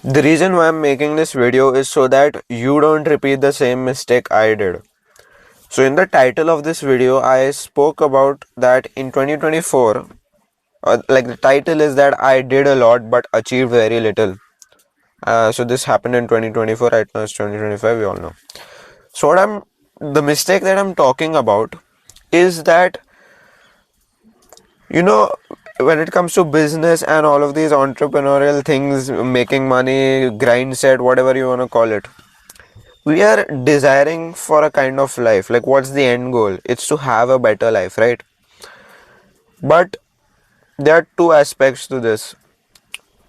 The reason why I'm making this video is so that you don't repeat the same mistake I did. So in the title of this video, I spoke about that in 2024, like the title is that I did a lot but achieved very little. So this happened in 2024, right now it's 2025, we all know. So the mistake that I'm talking about is that, you know, when it comes to business and all of these entrepreneurial things, making money, grind set, whatever you want to call it, we are desiring for a kind of life. Like, what's the end goal? It's to have a better life, right? But there are two aspects to this.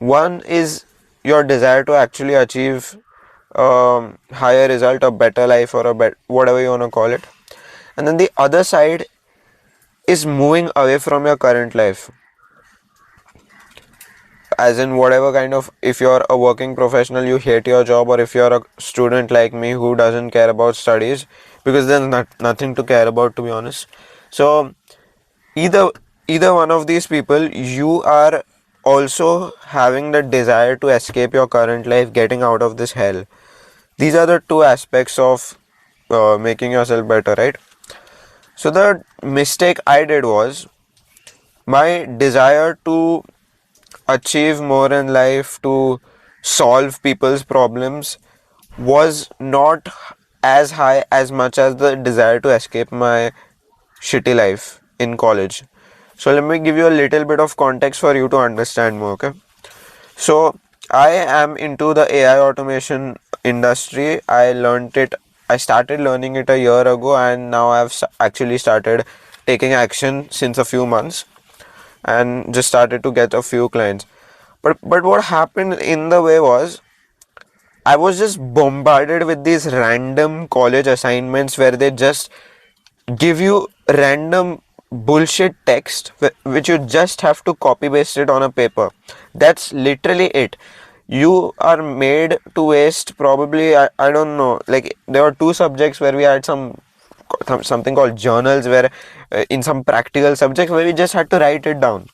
One is your desire to actually achieve higher result, a better life, or whatever you want to call it. And then the other side is moving away from your current life. As in, whatever kind of, if you're a working professional, you hate your job, or if you're a student like me who doesn't care about studies, because there's nothing to care about, to be honest. So either either one of these people, you are also having the desire to escape your current life, getting out of this hell. These are the two aspects of making yourself better, right? So the mistake I did was my desire to achieve more in life, to solve people's problems, was not as high as much as the desire to escape my shitty life in college. So let me give you a little bit of context for you to understand more, okay? So I am into the AI automation industry. I started learning it a year ago, and now I've actually started taking action since a few months and just started to get a few clients. But what happened in the way was I was just bombarded with these random college assignments where they just give you random bullshit text which you just have to copy paste it on a paper. That's literally it. You are made to waste probably, I don't know, like there were two subjects where we had something called journals, where in some practical subjects where we just had to write it down,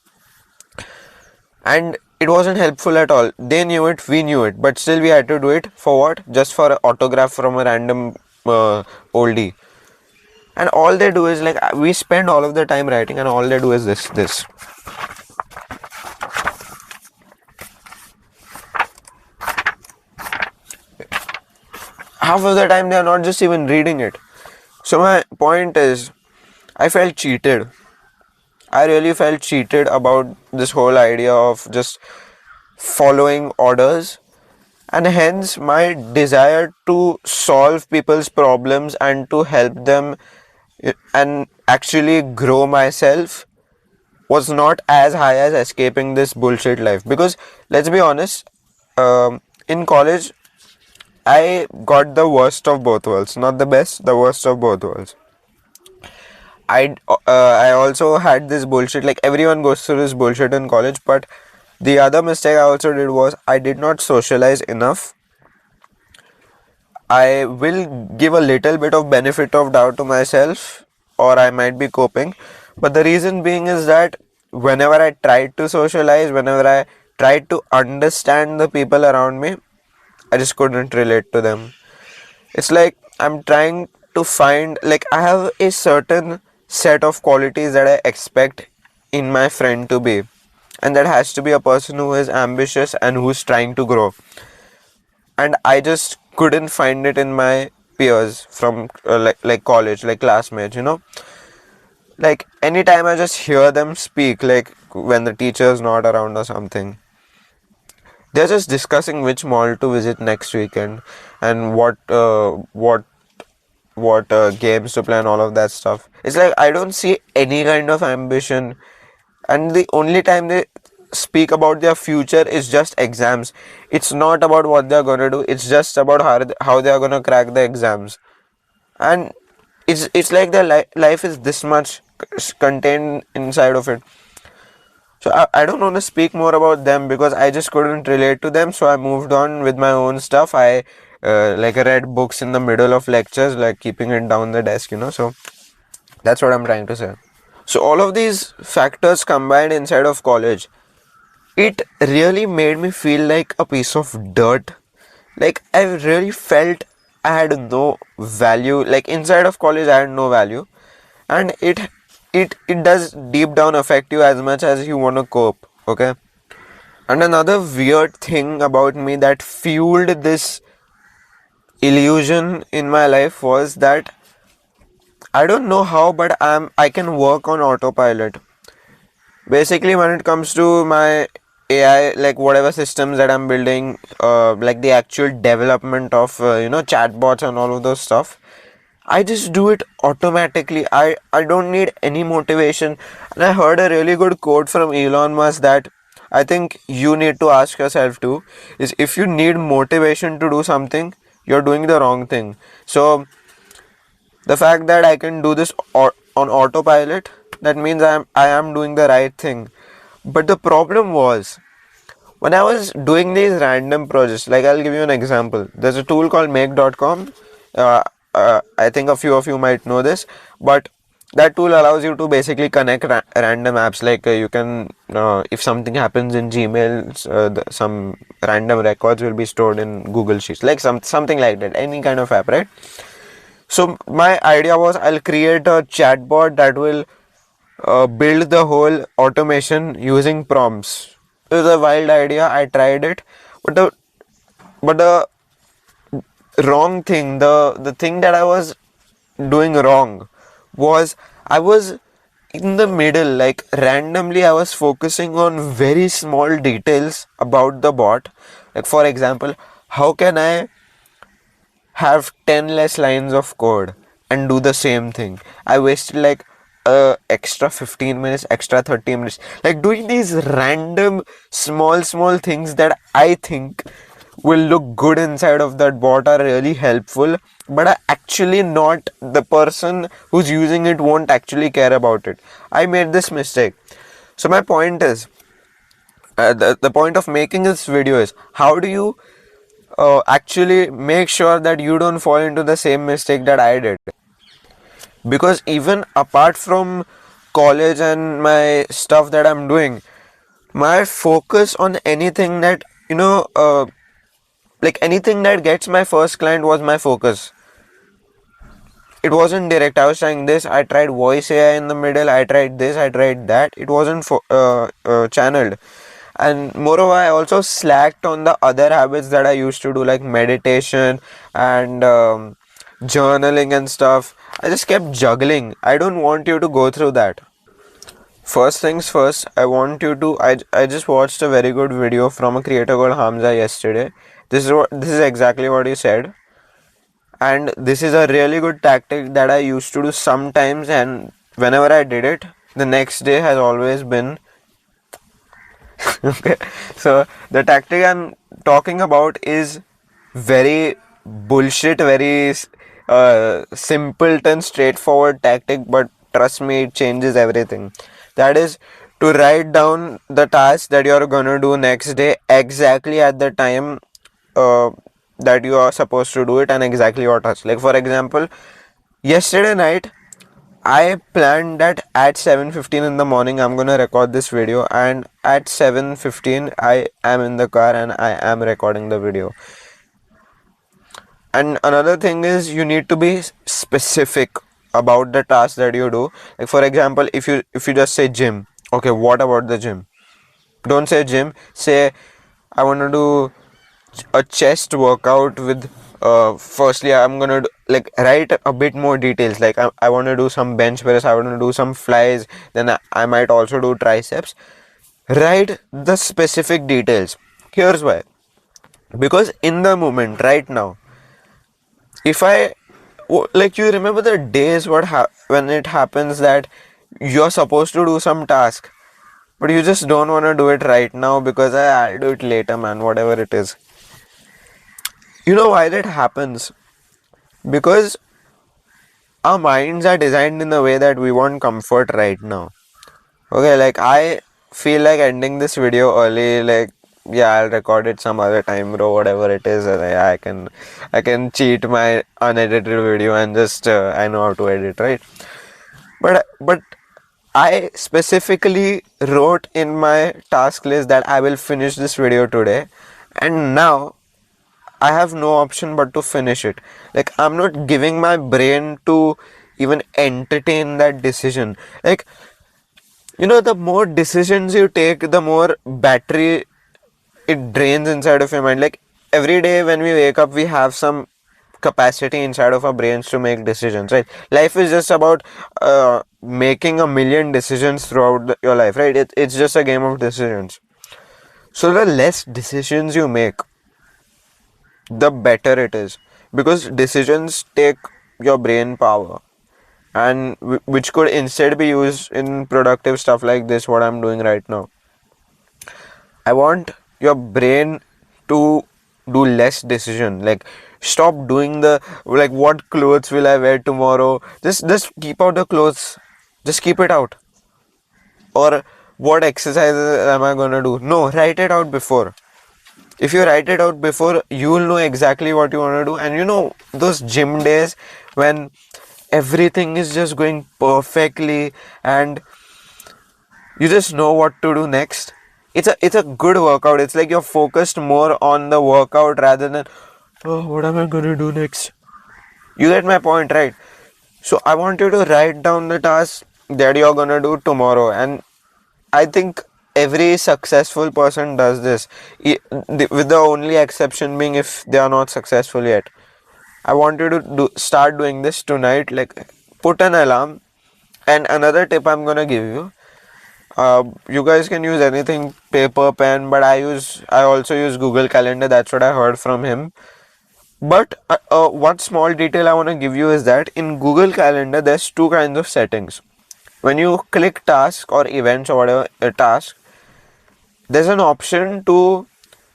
and it wasn't helpful at all. They knew it, we knew it, but still we had to do it for what? Just for an autograph from a random oldie. And all they do is, like, we spend all of the time writing, and all they do is this. Half of the time they are not just even reading it. So my point is, I felt cheated. I really felt cheated about this whole idea of just following orders, and hence my desire to solve people's problems and to help them and actually grow myself was not as high as escaping this bullshit life. Because let's be honest, in college I got the worst of both worlds, not the best, the worst of both worlds. I also had this bullshit, like everyone goes through this bullshit in college. But the other mistake I also did was I did not socialize enough. I will give a little bit of benefit of doubt to myself, or I might be coping. But the reason being is that whenever I tried to socialize, whenever I tried to understand the people around me, I just couldn't relate to them. It's like I'm trying to find, like, I have a certain set of qualities that I expect in my friend to be, and that has to be a person who is ambitious and who's trying to grow. And I just couldn't find it in my peers from like college, like classmates, like anytime I just hear them speak, like when the teacher is not around or something, they're just discussing which mall to visit next weekend and what games to play and all of that stuff. It's like I don't see any kind of ambition, and the only time they speak about their future is just exams. It's not about what they're gonna do. It's just about how they're gonna crack the exams, and it's like their life is this much contained inside of it. So I don't want to speak more about them because I just couldn't relate to them. So I moved on with my own stuff. I like read books in the middle of lectures, like keeping it down the desk. So that's what I'm trying to say. So all of these factors combined inside of college it really made me feel like a piece of dirt. Like I really felt I had no value. Like inside of college I had no value. And it does deep down affect you as much as you want to cope. Okay. And another weird thing about me that fueled this illusion in my life was that I don't know how, but I can work on autopilot. Basically, when it comes to my AI, like whatever systems that I'm building, like the actual development of chatbots and all of those stuff, I just do it automatically. I don't need any motivation. And I heard a really good quote from Elon Musk that I think you need to ask yourself too, is if you need motivation to do something, you're doing the wrong thing. So the fact that I can do this on autopilot, that means I am doing the right thing. But the problem was when I was doing these random projects, like I'll give you an example. There's a tool called make.com. I think a few of you might know this, but that tool allows you to basically connect random apps. Like you can, if something happens in Gmail, some random records will be stored in Google Sheets, like something like that. Any kind of app, right? So my idea was I'll create a chatbot that will build the whole automation using prompts. It was a wild idea. I tried it, but the wrong thing, the thing that I was doing wrong was I was in the middle, like randomly I was focusing on very small details about the bot. Like for example, how can I have 10 less lines of code and do the same thing? I wasted like extra 15 minutes, extra 30 minutes, like doing these random small things that I think will look good inside of that bot are really helpful, but are actually not. The person who's using it won't actually care about it. I made this mistake. So my point is, the point of making this video is, how do you actually make sure that you don't fall into the same mistake that I did? Because even apart from college and my stuff that I'm doing, my focus on anything that like anything that gets my first client was my focus. It wasn't direct. I was trying this, I tried voice AI in the middle, I tried this, I tried that. It wasn't channeled. And moreover, I also slacked on the other habits that I used to do, like meditation and journaling and stuff. I just kept juggling. I don't want you to go through that. First things first, I want you to. I just watched a very good video from a creator called Hamza yesterday. This is exactly what he said, and this is a really good tactic that I used to do sometimes. And whenever I did it, the next day has always been okay. So the tactic I'm talking about is very bullshit, very simpleton, straightforward tactic, but trust me, it changes everything. That is to write down the task that you're gonna do next day exactly at the time uh, that you are supposed to do it and exactly what task. Like for example, yesterday night I planned that at 7:15 in the morning I'm gonna record this video, and at 7:15 I am in the car and I am recording the video. And another thing is, you need to be specific about the task that you do. Like for example, if you just say gym, okay, what about the gym? Don't say gym, say I want to do a chest workout with firstly I'm gonna like write a bit more details, like I want to do some bench press, I want to do some flies, then I might also do triceps. Write the specific details. Here's why: because in the moment right now, if I like, you remember the days when it happens that you're supposed to do some task but you just don't want to do it right now because I'll do it later, man, whatever it is. You know why that happens? Because our minds are designed in a way that we want comfort right now. Okay, like I feel like ending this video early, like yeah, I'll record it some other time, bro, whatever it is. Yeah, I can cheat my unedited video and just I know how to edit, right? But I specifically wrote in my task list that I will finish this video today, and now I have no option but to finish it. Like, I'm not giving my brain to even entertain that decision. Like, the more decisions you take, the more battery it drains inside of your mind. Like, every day when we wake up, we have some capacity inside of our brains to make decisions, right? Life is just about making a million decisions throughout your life, right? It's just a game of decisions. So the less decisions you make, the better it is, because decisions take your brain power, and which could instead be used in productive stuff like this, what I'm doing right now. I want your brain to do less decision. Like, stop doing the, like, what clothes will I wear tomorrow? Just keep out the clothes. Just keep it out. Or what exercises am I gonna do? No, write it out before. If you write it out before, you will know exactly what you want to do. And those gym days when everything is just going perfectly and you just know what to do next. It's a good workout. It's like you're focused more on the workout rather than, oh, what am I gonna do next? You get my point, right? So I want you to write down the task that you're gonna do tomorrow, and I think every successful person does this, with the only exception being if they are not successful yet. I want you to start doing this tonight. Like, put an alarm. And another tip I'm gonna give you. You guys can use anything, paper, pen, but I also use Google Calendar. That's what I heard from him. But one small detail I want to give you is that in Google Calendar, there's two kinds of settings. When you click task or events or whatever task, there's an option to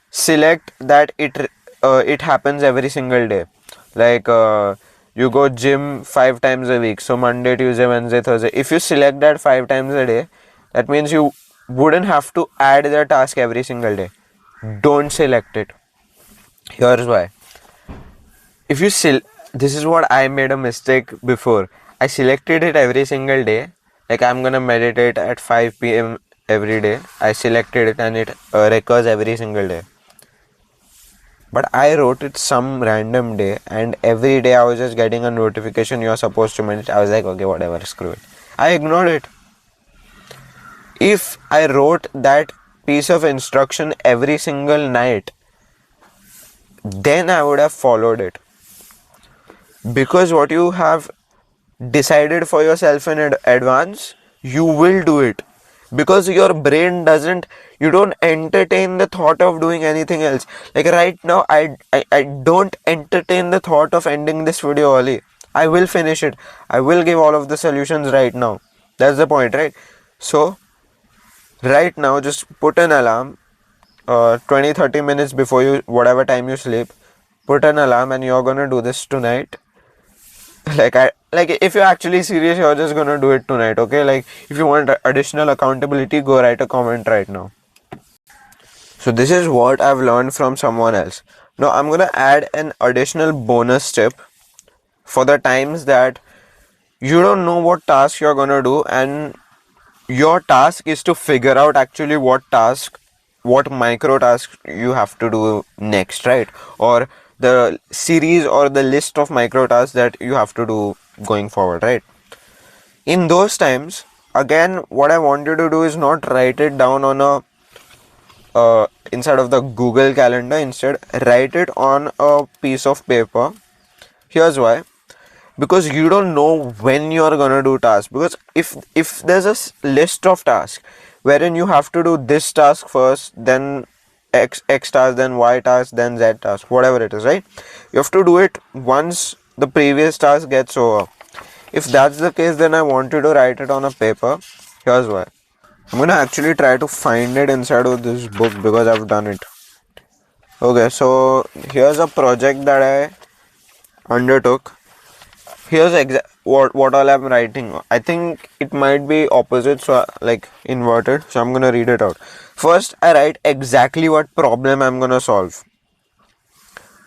select that it happens every single day. Like, you go gym 5 times a week, so Monday, Tuesday, Wednesday, Thursday. If you select that 5 times a day, that means you wouldn't have to add the task every single day. Don't select it. Here's why. If you this is what I made a mistake before. I selected it every single day. Like, I'm gonna meditate at 5 p.m. every day. I selected it and it recurs every single day. But I wrote it some random day, and every day I was just getting a notification, you're supposed to meditate. I was like, okay, whatever, screw it. I ignored it. If I wrote that piece of instruction every single night, then I would have followed it. Because what you have decided for yourself in advance, you will do it. Because your brain you don't entertain the thought of doing anything else. Like, right now, I don't entertain the thought of ending this video early. I will finish it. I will give all of the solutions right now. That's the point, right? So, right now, just put an alarm 20-30 minutes before whatever time you sleep. Put an alarm, and you're gonna do this tonight. Like, if you're actually serious, you're just gonna do it tonight, okay? Like, if you want additional accountability, go write a comment right now. So this is what I've learned from someone else. Now I'm gonna add an additional bonus tip for the times that you don't know what task you're gonna do, and your task is to figure out actually what micro task you have to do next, right? Or the series or the list of micro tasks that you have to do going forward, right? In those times, again, what I want you to do is not write it down on inside of the Google Calendar. Instead, write it on a piece of paper. Here's why. Because you don't know when you are gonna do tasks. Because if there's a list of tasks wherein you have to do this task first, then X task, then Y task, then Z task, whatever it is, right? You have to do it once the previous task gets over. If that's the case, then I want you to write it on a paper. Here's why. I'm gonna actually try to find it inside of this book because I've done it. Okay, so here's a project that I undertook. Here's what all I'm writing. I think it might be opposite, so like inverted. So I'm gonna read it out. First, I write exactly what problem I'm gonna solve.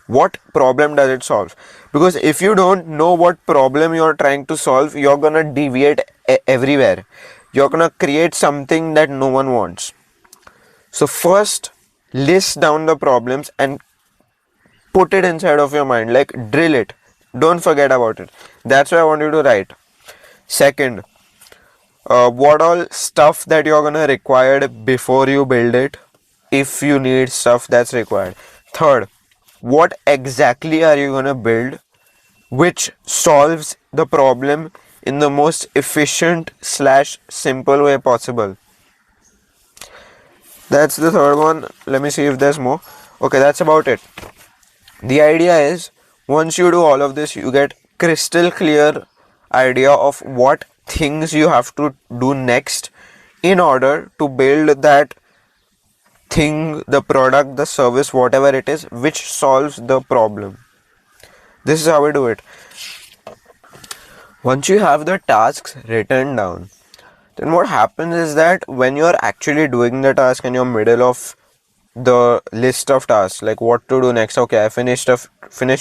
What problem does it solve? Because if you don't know what problem you're trying to solve, you're gonna deviate everywhere. you're gonna create something that no one wants. So first, list down the problems and put it inside of your mind, like drill it. Don't forget about it. That's what I want you to write. Second, what all stuff that you're gonna require before you build it, if you need stuff that's required. Third, what exactly are you gonna build which solves the problem in the most efficient slash simple way possible. That's the third one. Let me see if there's more. Okay, that's about it. The idea is, once you do all of this, you get crystal clear idea of what things you have to do next in order to build that thing, the product, the service, whatever it is, which solves the problem. This is how we do it. Once you have the tasks written down, then what happens is that when you're actually doing the task and you're middle of the list of tasks, like what to do next, okay, I finished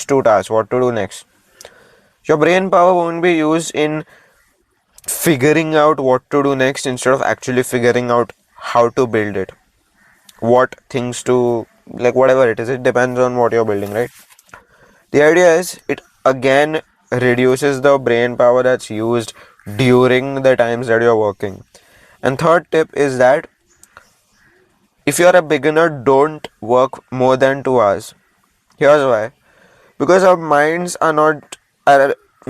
2 tasks, what to do next, your brain power won't be used in figuring out what to do next instead of actually figuring out how to build it, what things to, like whatever it is, it depends on what you're building, right? The idea is, it again reduces the brain power that's used during the times that you're working. And third tip is that if you're a beginner, don't work more than 2 hours. Here's why. Because our minds we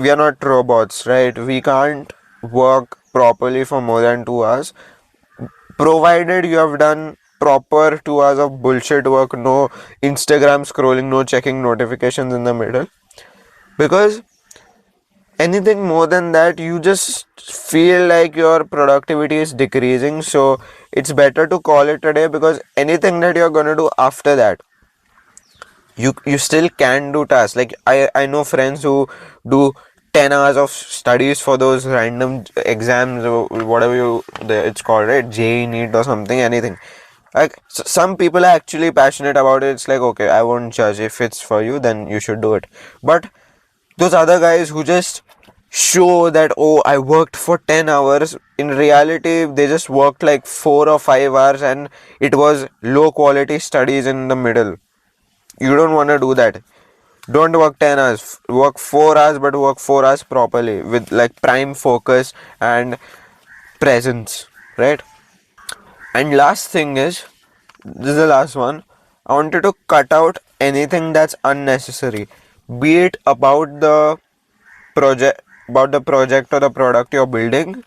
are not robots, right? We can't work properly for more than 2 hours, provided you have done proper 2 hours of bullshit work, no Instagram scrolling, no checking notifications in the middle. Because anything more than that, you just feel like your productivity is decreasing. So it's better to call it a day, because anything that you're gonna do after that, you still can do tasks. Like I know friends who do 10 hours of studies for those random exams or whatever it's called, right? JEE, NEET or something, anything. Like some people are actually passionate about it. It's like, okay, I won't judge. If it's for you, then you should do it. But those other guys who just show that, oh, I worked for 10 hours, in reality they just worked like 4 or 5 hours and it was low quality studies in the middle. You don't want to do that. Don't work 10 hours, work 4 hours, but work 4 hours properly with like prime focus and presence, right? And last thing is, this is the last one, I wanted to cut out anything that's unnecessary, be it about the project or the product you're building.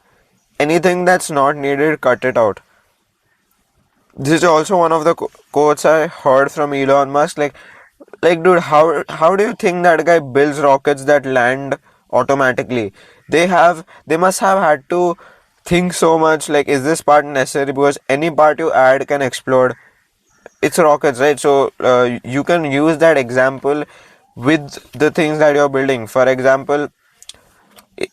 Anything that's not needed, cut it out. This is also one of the quotes I heard from Elon Musk. Like dude, how do you think that guy builds rockets that land automatically? They must have had to think so much, like, is this part necessary? Because any part you add can explode. It's rockets, right? So you can use that example with the things that you're building. For example,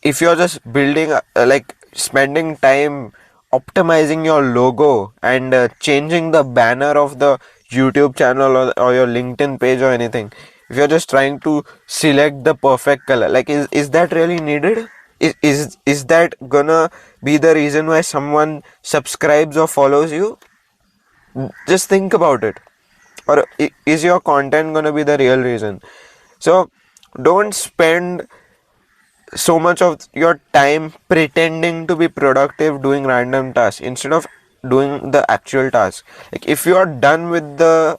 if you're just building like spending time optimizing your logo and changing the banner of the YouTube channel or your LinkedIn page or anything, if you're just trying to select the perfect color, like, is that really needed? Is that gonna be the reason why someone subscribes or follows you? Just think about it. Or is your content gonna be the real reason? So don't spend so much of your time pretending to be productive doing random tasks instead of doing the actual task. Like, if you are done with the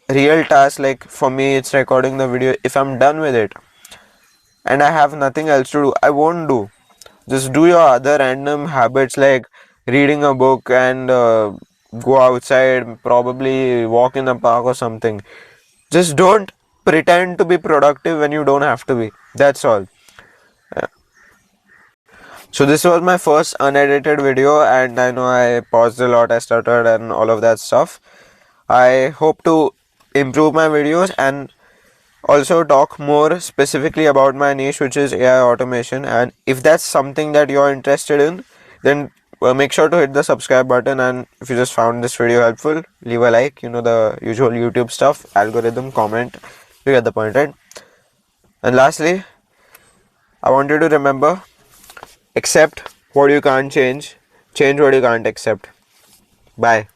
real task, like for me it's recording the video, if I'm done with it and I have nothing else to do, I won't do. Just do your other random habits, like reading a book and go outside, probably walk in the park or something. Just don't pretend to be productive when you don't have to be. That's all. So this was my first unedited video, and I know I paused a lot, I stuttered and all of that stuff. I hope to improve my videos and also talk more specifically about my niche, which is AI automation. And if that's something that you're interested in, then make sure to hit the subscribe button. And if you just found this video helpful, leave a like, the usual YouTube stuff, algorithm, comment, you get the point, right? And lastly, I want you to remember, accept what you can't change, Change what you can't accept. Bye.